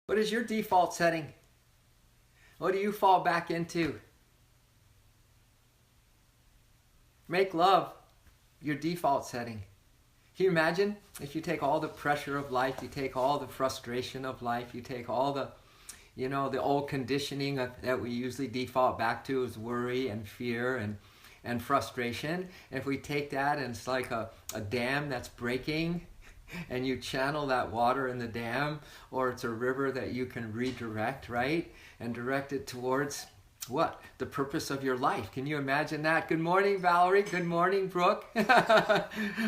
What is your default setting? What do you fall back into? Make love your default setting. Can you imagine if you take all the pressure of life, you take all the frustration of life, you take all the, the old conditioning that we usually default back to is worry and fear and frustration. If we take that and it's like a dam that's breaking, and you channel that water in the dam, or it's a river that you can redirect, right? And direct it towards what? The purpose of your life. Can you imagine that? Good morning, Valerie. Good morning, Brooke.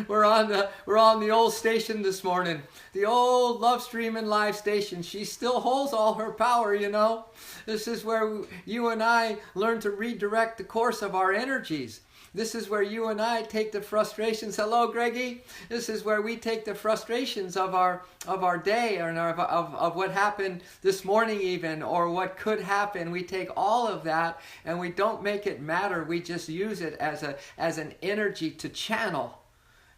We're on the old station this morning. The old Love Stream and Live station. She still holds all her power, This is where you and I learn to redirect the course of our energies. This is where you and I take the frustrations. Hello, Greggy. This is where we take the frustrations of our day, or of what happened this morning even, or what could happen. We take all of that and we don't make it matter. We just use it as an energy to channel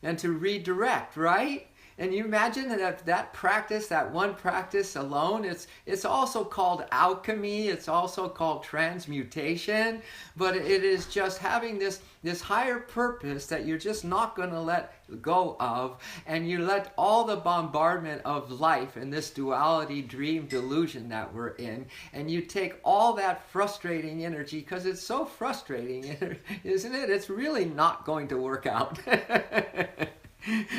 and to redirect, right? And you imagine that practice, that one practice alone, it's also called alchemy, it's also called transmutation, but it is just having this higher purpose that you're just not going to let go of, and you let all the bombardment of life and this duality dream delusion that we're in, and you take all that frustrating energy, because it's so frustrating, isn't it? It's really not going to work out.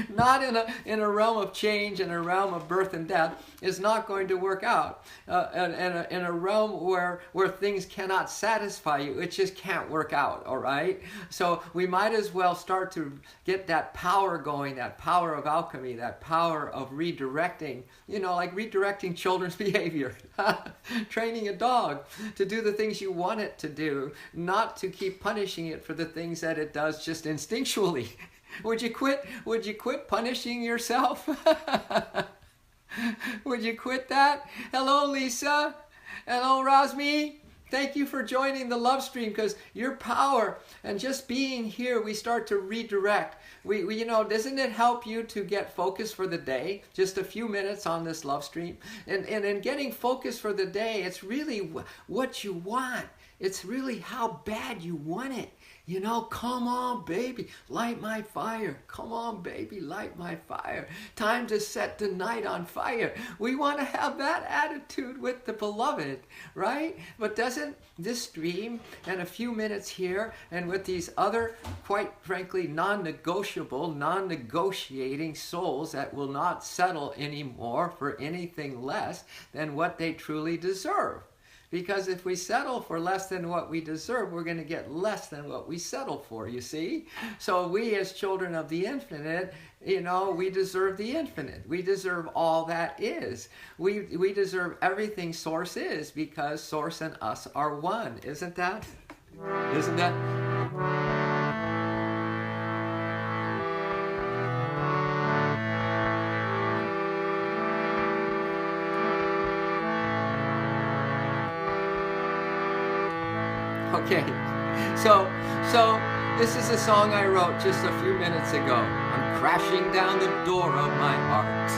Not in a realm of change, in a realm of birth and death, is not going to work out. In a realm where things cannot satisfy you, it just can't work out, all right? So we might as well start to get that power going, that power of alchemy, that power of redirecting, like redirecting children's behavior. Training a dog to do the things you want it to do, not to keep punishing it for the things that it does just instinctually. Would you quit punishing yourself? Would you quit that? Hello, Lisa. Hello, Rosmi. Thank you for joining the Love Stream, because your power and just being here, we start to redirect. We doesn't it help you to get focused for the day? Just a few minutes on this Love Stream. And in getting focused for the day, it's really what you want. It's really how bad you want it. Come on, baby, light my fire. Come on, baby, light my fire. Time to set the night on fire. We want to have that attitude with the beloved, right? But doesn't this stream and a few minutes here and with these other, quite frankly, non-negotiable, non-negotiating souls that will not settle anymore for anything less than what they truly deserve? Because if we settle for less than what we deserve, we're going to get less than what we settle for, you see? So we as children of the infinite, we deserve the infinite. We deserve all that is. We deserve everything Source is, because Source and us are one. Isn't that? Isn't that? Okay, so this is a song I wrote just a few minutes ago. I'm crashing down the door of my heart.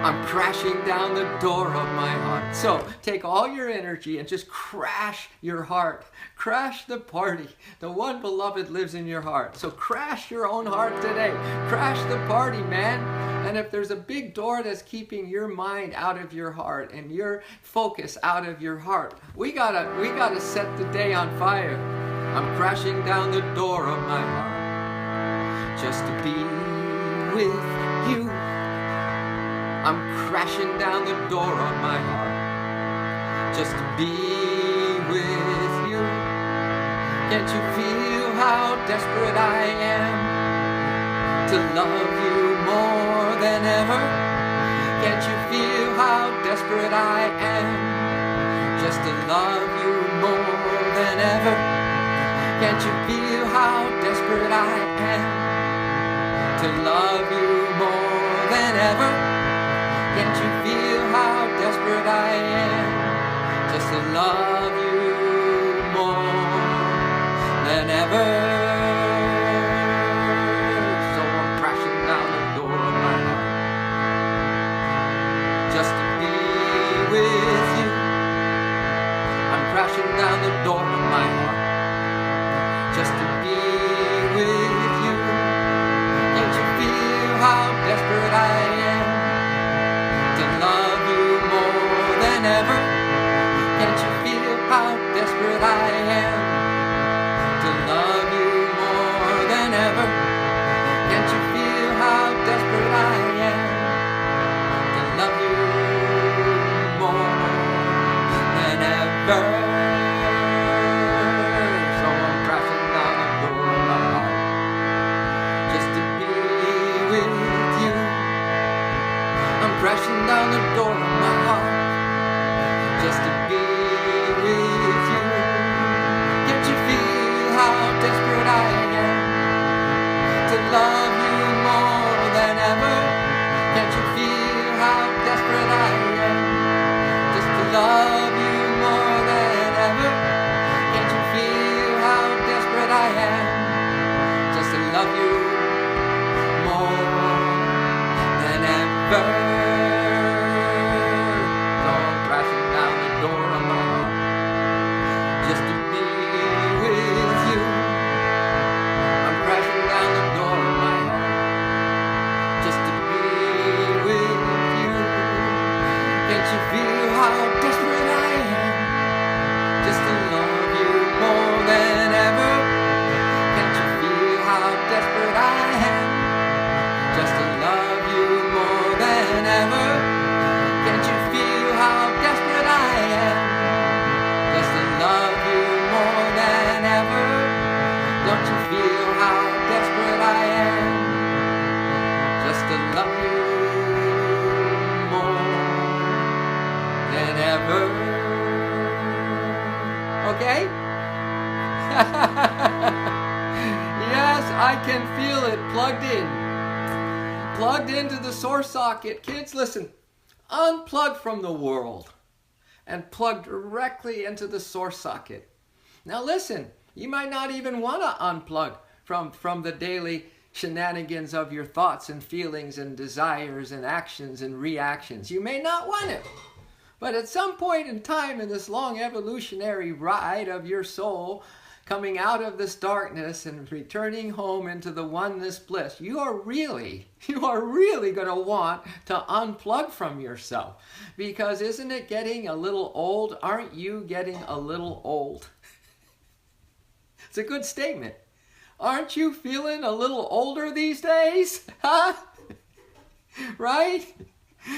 I'm crashing down the door of my heart. So take all your energy and just crash your heart. Crash the party. The one beloved lives in your heart. So crash your own heart today. Crash the party, man. And if there's a big door that's keeping your mind out of your heart and your focus out of your heart, we gotta set the day on fire. I'm crashing down the door of my heart just to be with you. I'm crashing down the door of my heart just to be with you. Can't you feel how desperate I am to love you more than ever? Can't you feel how desperate I am just to love you more than ever? Can't you feel how desperate I am to love you more than ever? Can't you feel how desperate I am just to love you more than ever? So I'm crashing down the door of my heart just to be with you. I'm crashing down the door of my heart just to be with you. Can't you feel how desperate I am to love you more than ever? Can't you feel how desperate I am to love you more than ever? Can't you feel how desperate I am to love you more than ever? So I'm crashing down the door of my heart just to be with you. I'm crashing down the door of my heart just to be with you. Can't you feel how desperate I am to love you more than ever? Can't you feel how desperate I am just to love you more than ever? Can't you feel how desperate I am just to love you more than ever? So I'm crashing down the door of my heart just to be with you. I'm crashing down the door of my heart just to be with you. Can't you feel how desperate I am just to love you more than ever? Can't you feel how desperate I am just to love you more than ever? Can't you feel how desperate I am just to love you more than ever? Don't you feel how desperate I am just to love you more than ever? Okay? Yes, I can feel it plugged in. Plugged into the source socket. Kids, listen. Unplug from the world and plug directly into the source socket. Now listen, you might not even want to unplug from the daily shenanigans of your thoughts and feelings and desires and actions and reactions. You may not want it. But at some point in time in this long evolutionary ride of your soul coming out of this darkness and returning home into the oneness bliss, you are really going to want to unplug from yourself. Because isn't it getting a little old? Aren't you getting a little old? It's a good statement. Aren't you feeling a little older these days? Huh? Right?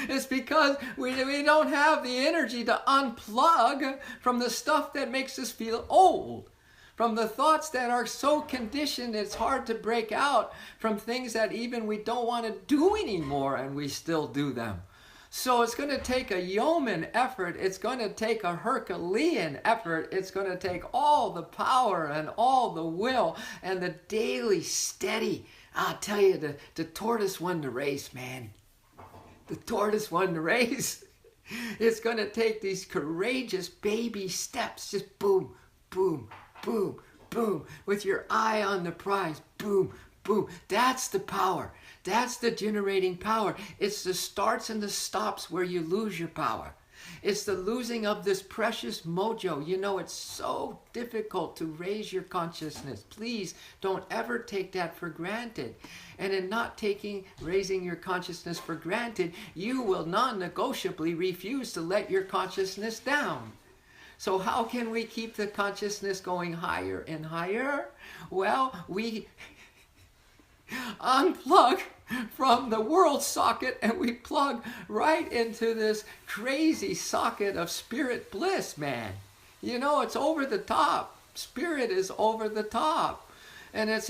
It's because we don't have the energy to unplug from the stuff that makes us feel old. From the thoughts that are so conditioned it's hard to break out, from things that even we don't want to do anymore and we still do them. So it's going to take a yeoman effort. It's going to take a Herculean effort. It's going to take all the power and all the will and the daily steady. I'll tell you, the tortoise won the race, man. The tortoise won the race. It's going to take these courageous baby steps. Just boom, boom, boom, boom. With your eye on the prize. Boom, boom. That's the power. That's the generating power. It's the starts and the stops where you lose your power. It's the losing of this precious mojo. You know, it's so difficult to raise your consciousness. Please don't ever take that for granted. And in not raising your consciousness for granted, you will non-negotiably refuse to let your consciousness down. So how can we keep the consciousness going higher and higher? Well, we unplug from the world socket and we plug right into this crazy socket of spirit bliss, man. You know, it's over the top. Spirit is over the top. And it's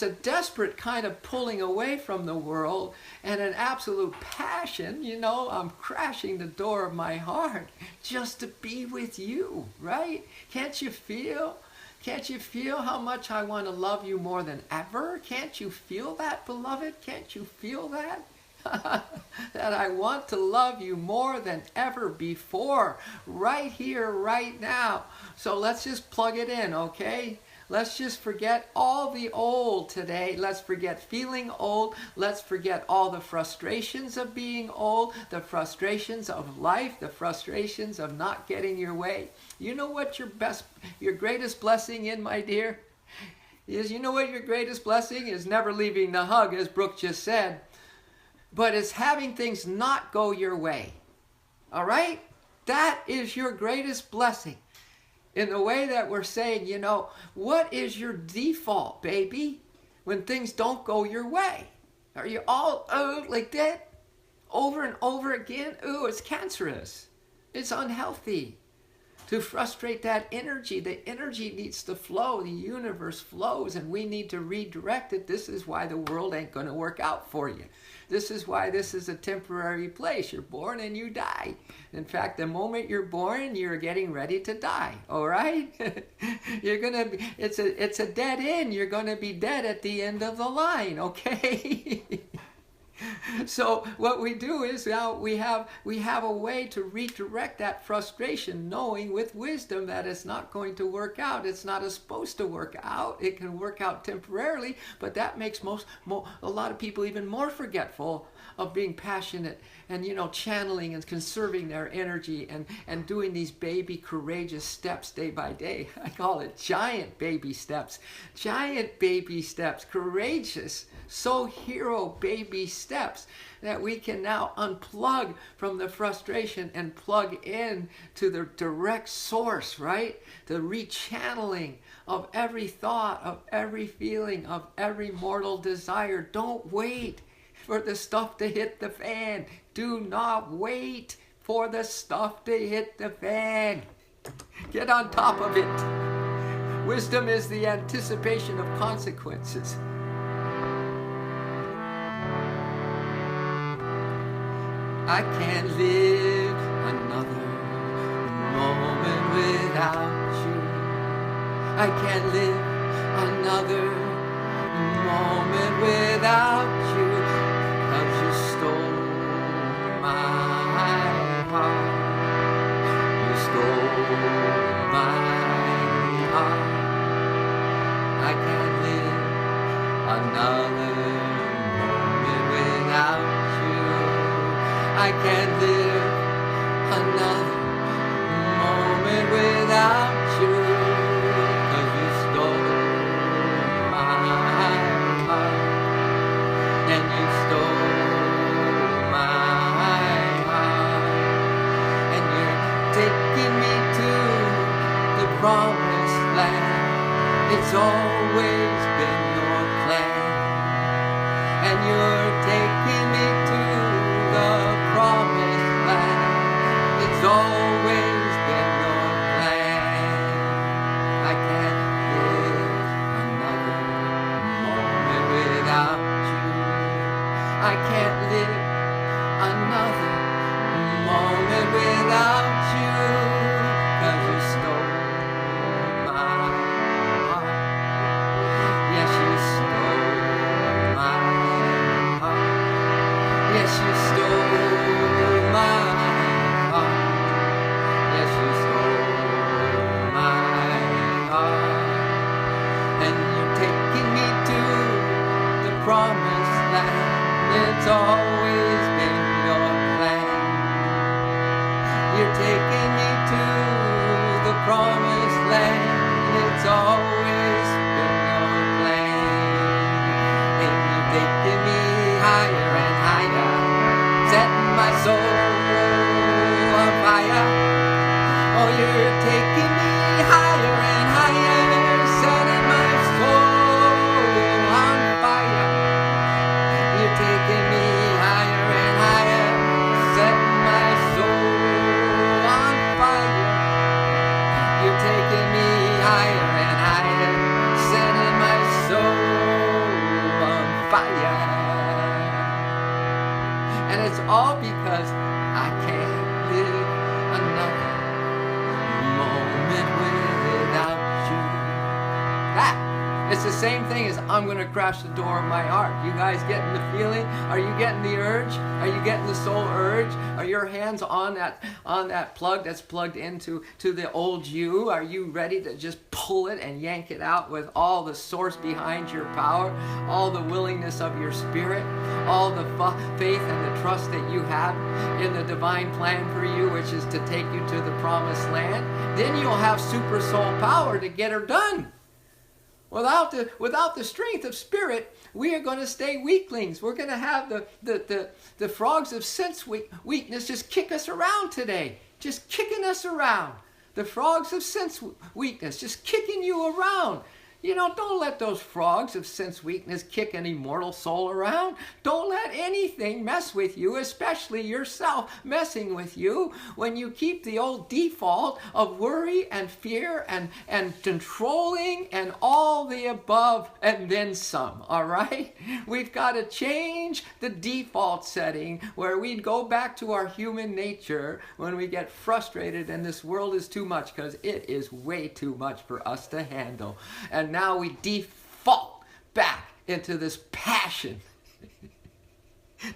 a desperate kind of pulling away from the world and an absolute passion. You know, I'm crashing the door of my heart just to be with you, right? Can't you feel? Can't you feel how much I want to love you more than ever? Can't you feel that, beloved? Can't you feel that? That I want to love you more than ever before, right here, right now. So let's just plug it in, okay? Let's just forget all the old today. Let's forget feeling old. Let's forget all the frustrations of being old, the frustrations of life, the frustrations of not getting your way. You know what your greatest blessing in, my dear? You know what your greatest blessing is? Never leaving the hug, as Brooke just said. But it's having things not go your way. All right? That is your greatest blessing. In the way that we're saying, what is your default, baby, when things don't go your way? Are you all like that over and over again? Ooh, it's cancerous. It's unhealthy. To frustrate that energy, the energy needs to flow. The universe flows, and we need to redirect it. This is why the world ain't going to work out for you. This is why this is a temporary place. You're born and you die. In fact, the moment you're born, you're getting ready to die. All right? You're gonna be, it's a dead end. You're gonna be dead at the end of the line. Okay? So what we do is now we have a way to redirect that frustration, knowing with wisdom that it's not going to work out. It's not supposed to work out. It can work out temporarily, but that makes a lot of people even more forgetful of being passionate and channeling and conserving their energy and doing these baby courageous steps day by day. I call it giant baby steps. Giant baby steps, courageous, so hero baby steps that we can now unplug from the frustration and plug in to the direct source, right? The rechanneling of every thought, of every feeling, of every mortal desire. Don't wait for the stuff to hit the fan. Do not wait for the stuff to hit the fan. Get on top of it. Wisdom is the anticipation of consequences. I can't live another moment without you. I can't live another moment without you, 'cause you stole my heart. You stole my heart. I can't live another moment without you. I can't live another moment without you, 'cause you stole my heart, and you stole my heart, and you're taking me to the promised land. It's always been your plan, and you're taking me to the promised land. It's always been your plan. I can't live another moment without you. I can't live another moment without you, 'cause you stole my heart. Yes, you stole my heart. Yes, you stole my heart. Yes, you stole my heart. And you're taking me to the promised land. It's always been your plan. You're taking me to the promised land. It's always been your plan. And you're taking me higher and higher, setting my soul on fire. Oh, you're taking me higher and higher, setting my soul on fire. You're taking me higher and higher, setting my soul on fire. You're taking me higher and higher, setting my soul on fire. And it's all because I can't live another moment same thing as I'm going to crash the door of my heart. You guys getting the feeling? Are you getting the urge? Are you getting the soul urge? Are your hands on that plug that's plugged into the old you? Are you ready to just pull it and yank it out with all the source behind your power, all the willingness of your spirit, all the faith and the trust that you have in the divine plan for you, which is to take you to the promised land? Then you'll have super soul power to get her done. Without the strength of spirit, we are going to stay weaklings. We're going to have the frogs of sense weakness just kick us around today. Just kicking us around. The frogs of sense weakness just kicking you around. You know, don't let those frogs of sense weakness kick an immortal soul around. Don't let anything mess with you, especially yourself messing with you, when you keep the old default of worry and fear and controlling and all the above and then some, all right? We've got to change the default setting where we go back to our human nature when we get frustrated and this world is too much, because it is way too much for us to handle. And now we default back into this passion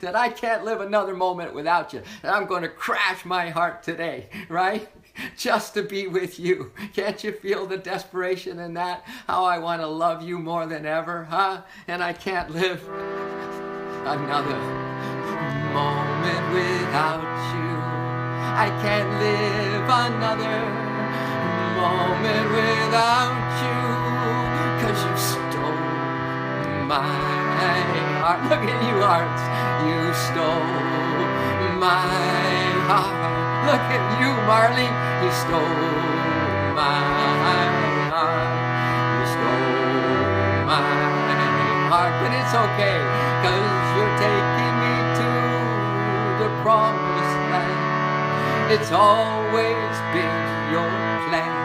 that I can't live another moment without you. And I'm going to crash my heart today, right? Just to be with you. Can't you feel the desperation in that? How I want to love you more than ever, huh? And I can't live another moment without you. I can't live another moment without you. 'Cause you stole my heart. Look at you, hearts. You stole my heart. Look at you, Marley. You stole my heart. You stole my heart. But it's okay, 'cause you're taking me to the promised land. It's always been your plan.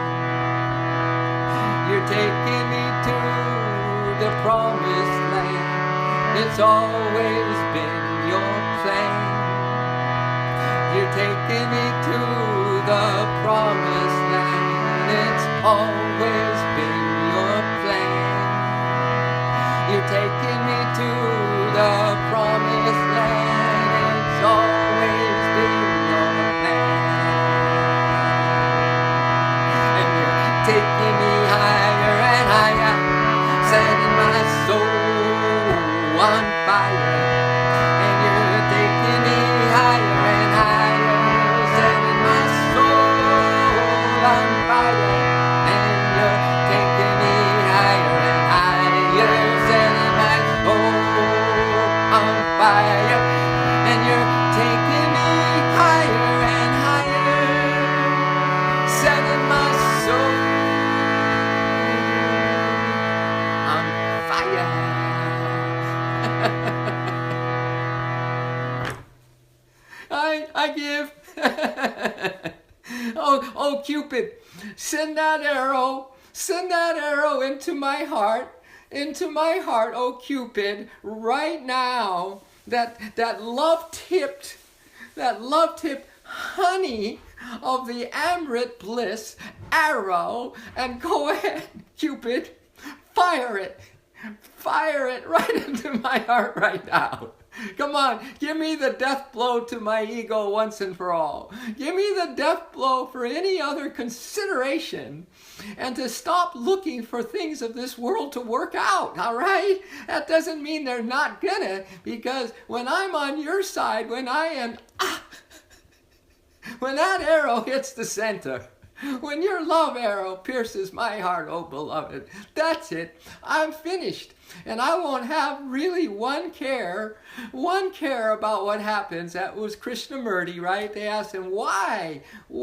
You're taking me to the promised land. It's always been your plan. You're taking me to the promised land. It's always been your plan. You're taking me to the promised land. It's always been your plan. And you're taking me higher and higher, setting my soul on fire. And you're taking me higher and higher, setting my soul on fire. And you're taking me higher and higher, setting my soul on fire. And you're taking me higher and higher, setting my soul on fire. I give. Oh, Cupid, send that arrow into my heart, oh Cupid, right now. That love-tipped honey of the Amrit bliss arrow, and go ahead, Cupid, fire it right into my heart right now. Come on, give me the death blow to my ego once and for all. Give me the death blow for any other consideration, and to stop looking for things of this world to work out, all right? That doesn't mean they're not gonna, because when I'm on your side, when that arrow hits the center, when your love arrow pierces my heart, oh beloved, that's it. I'm finished. And I won't have really one care about what happens. That was Krishnamurti, right? They asked him, why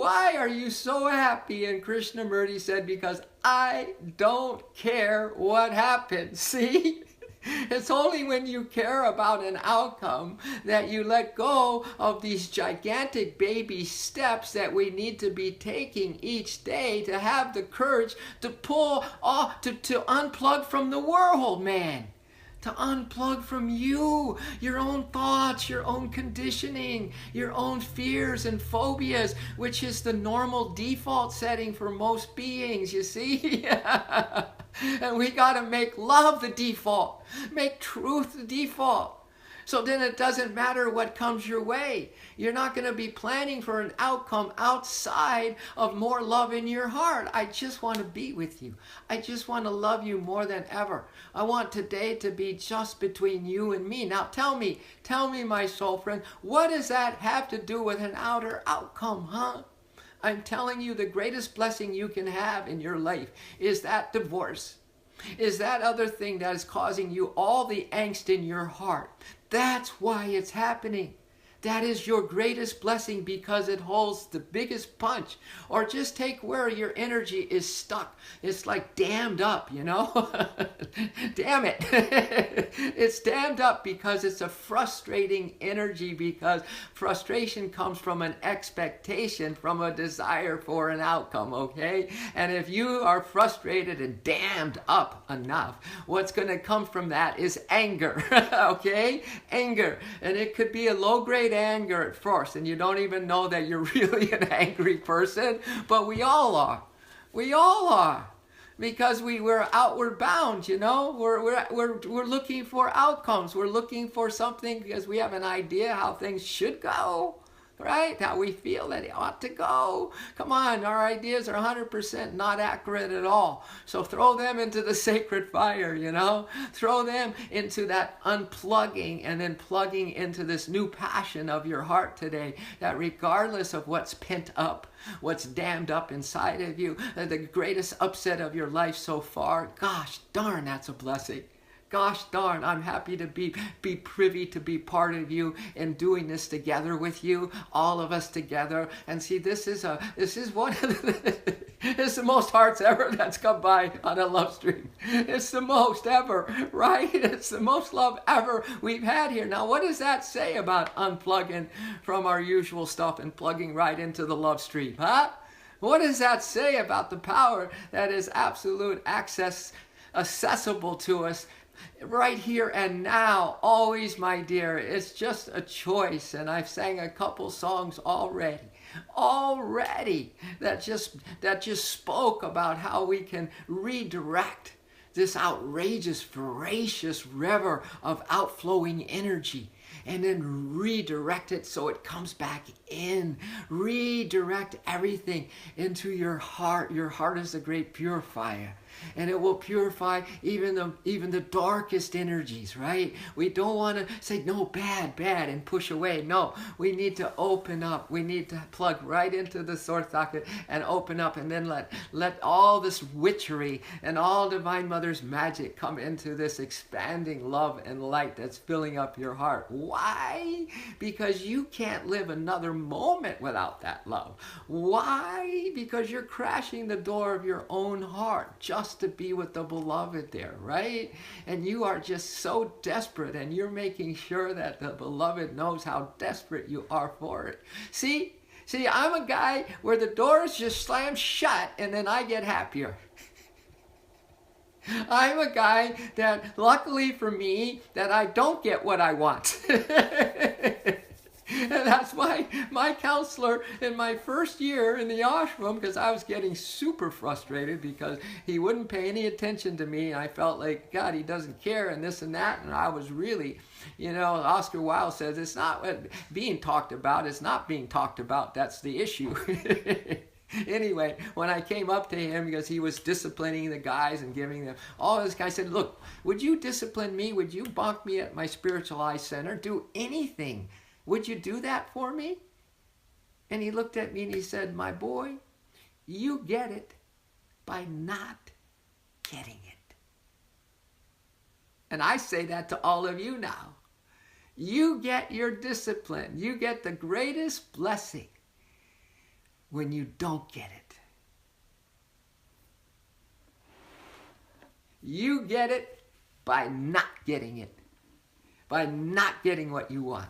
are you so happy? And Krishnamurti said, because I don't care what happens. See? It's only when you care about an outcome that you let go of these gigantic baby steps that we need to be taking each day to have the courage to pull off, to unplug from the world, man. To unplug from you, your own thoughts, your own conditioning, your own fears and phobias, which is the normal default setting for most beings, you see? And we got to make love the default, make truth the default. So then it doesn't matter what comes your way. You're not going to be planning for an outcome outside of more love in your heart. I just want to be with you. I just want to love you more than ever. I want today to be just between you and me. Now tell me, my soul friend, what does that have to do with an outer outcome, huh? I'm telling you, the greatest blessing you can have in your life is that divorce. Is that other thing that is causing you all the angst in your heart. That's why it's happening. That is your greatest blessing because it holds the biggest punch. Or just take where your energy is stuck. It's like dammed up, you know? Damn it. It's dammed up because it's a frustrating energy, because frustration comes from an expectation, from a desire for an outcome, okay? And if you are frustrated and dammed up enough, what's going to come from that is anger, okay? Anger. And it could be a low-grade anger at first, and you don't even know that you're really an angry person, but we all are. We all are. Because we're outward bound, you know. We're looking for outcomes. We're looking for something because we have an idea how things should go. Right? How we feel that it ought to go. Come on, our ideas are 100% not accurate at all. So throw them into the sacred fire, you know? Throw them into that unplugging and then plugging into this new passion of your heart today, that regardless of what's pent up, what's dammed up inside of you, the greatest upset of your life so far, gosh darn, that's a blessing. Gosh darn, I'm happy to be privy to be part of you and doing this together with you, all of us together. And see, this is one of the, it's the most hearts ever that's come by on a love stream. It's the most ever, right? It's the most love ever we've had here. Now, what does that say about unplugging from our usual stuff and plugging right into the love stream, huh? What does that say about the power that is absolute access, accessible to us right here and now, always, my dear? It's just a choice, and I've sang a couple songs already that just spoke about how we can redirect this outrageous, voracious river of outflowing energy, and then redirect it so it comes back in. Redirect everything into your heart. Your heart is the great purifier, and it will purify even the darkest energies, right? We don't want to say, no, bad, and push away. No, we need to open up. We need to plug right into the source socket and open up, and then let all this witchery and all Divine Mother's magic come into this expanding love and light that's filling up your heart. Why? Because you can't live another moment without that love. Why? Because you're crashing the door of your own heart just to be with the beloved there, right? And you are just so desperate, and you're making sure that the beloved knows how desperate you are for it. See, I'm a guy where the doors just slam shut and then I get happier. I'm a guy that, luckily for me, that I don't get what I want. And that's why my counselor in my first year in the ashram, because I was getting super frustrated because he wouldn't pay any attention to me, and I felt like, God, he doesn't care, and this and that, and I was really, Oscar Wilde says, it's not being talked about, it's not being talked about, that's the issue. Anyway, when I came up to him, because he was disciplining the guys and giving them all this, guy said, look, would you discipline me? Would you bonk me at my spiritualized center? Do anything. Would you do that for me? And he looked at me and he said, my boy, you get it by not getting it. And I say that to all of you now. You get your discipline. You get the greatest blessing when you don't get it. You get it by not getting it. By not getting what you want.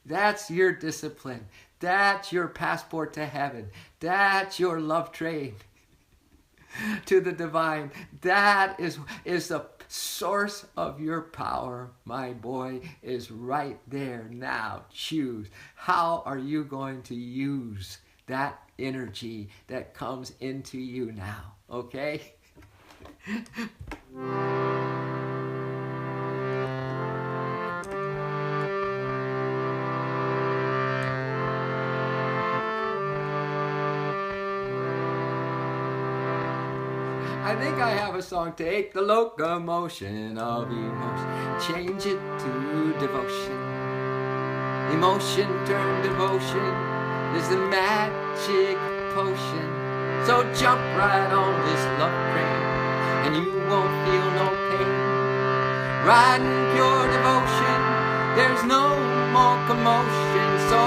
That's your discipline. That's your passport to heaven. That's your love train to the divine. That is source of your power, my boy, is right there now. Choose. How are you going to use that energy that comes into you now? Okay? I think I have a song. Take the locomotion of emotion, change it to devotion. Emotion turn devotion is the magic potion. So jump right on this love train and you won't feel no pain. Riding pure devotion, there's no more commotion. So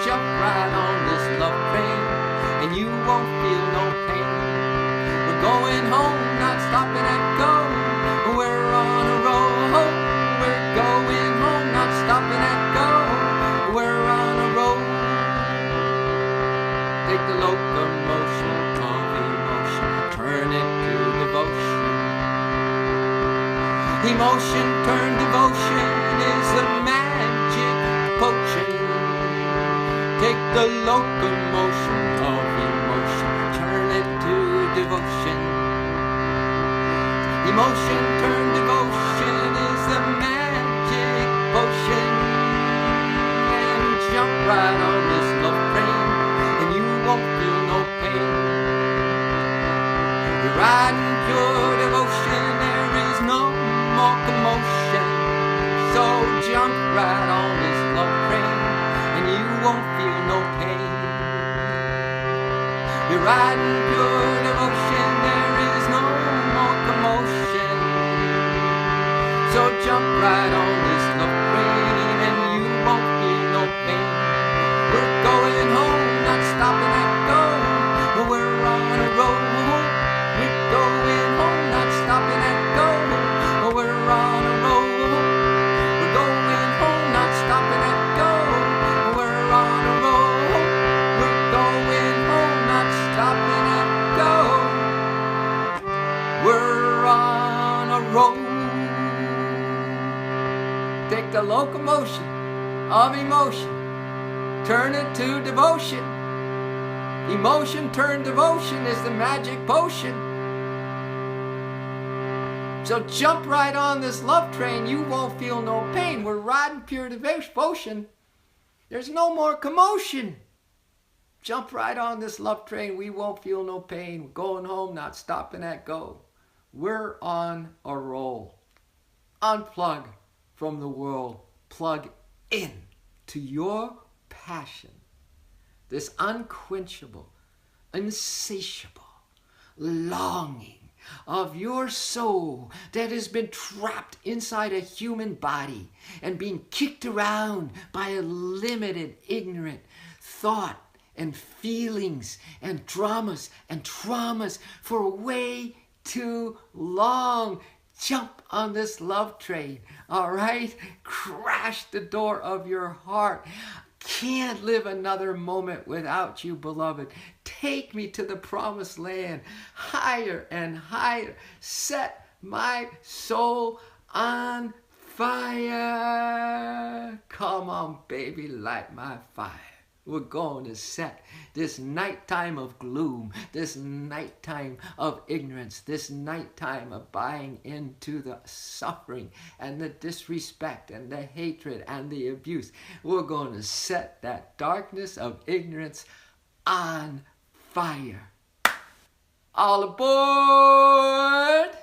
jump right on this love train and you won't feel no pain. We're going home, not stopping at go. We're on a roll. We're going home, not stopping at go. We're on a roll. Take the locomotion of emotion, turn it to devotion. Emotion turn devotion is the magic potion. Take the locomotion of emotion, turn it to devotion. Emotion turn devotion is the magic potion. And jump right on this love train and you won't feel no pain. You're riding pure devotion, there is no more commotion. So jump right on this love train and you won't feel no pain. You're riding pure devotion, there is no more commotion. So jump right on this love train and you won't feel no pain. We're going home, not stopping at go. We're on a roll. We're going home, not stopping at go. We're on a roll. We're going home, not stopping at go. We're on a roll. We're going home, not stopping at go. We're on a roll. Take the locomotion of emotion, turn it to devotion. Emotion turn devotion is the magic potion. So jump right on this love train, you won't feel no pain. We're riding pure devotion. There's no more commotion. Jump right on this love train, we won't feel no pain. We're going home, not stopping at go. We're on a roll. Unplug from the world. Plug in to your passion. This unquenchable, insatiable longing of your soul that has been trapped inside a human body and being kicked around by a limited, ignorant thought and feelings and dramas and traumas for way too long. Jump on this love train, all right? Crash the door of your heart. Can't live another moment without you, beloved. Take me to the promised land, higher and higher. Set my soul on fire. Come on, baby, light my fire. We're going to set this nighttime of gloom, this nighttime of ignorance, this nighttime of buying into the suffering and the disrespect and the hatred and the abuse. We're going to set that darkness of ignorance on fire. All aboard!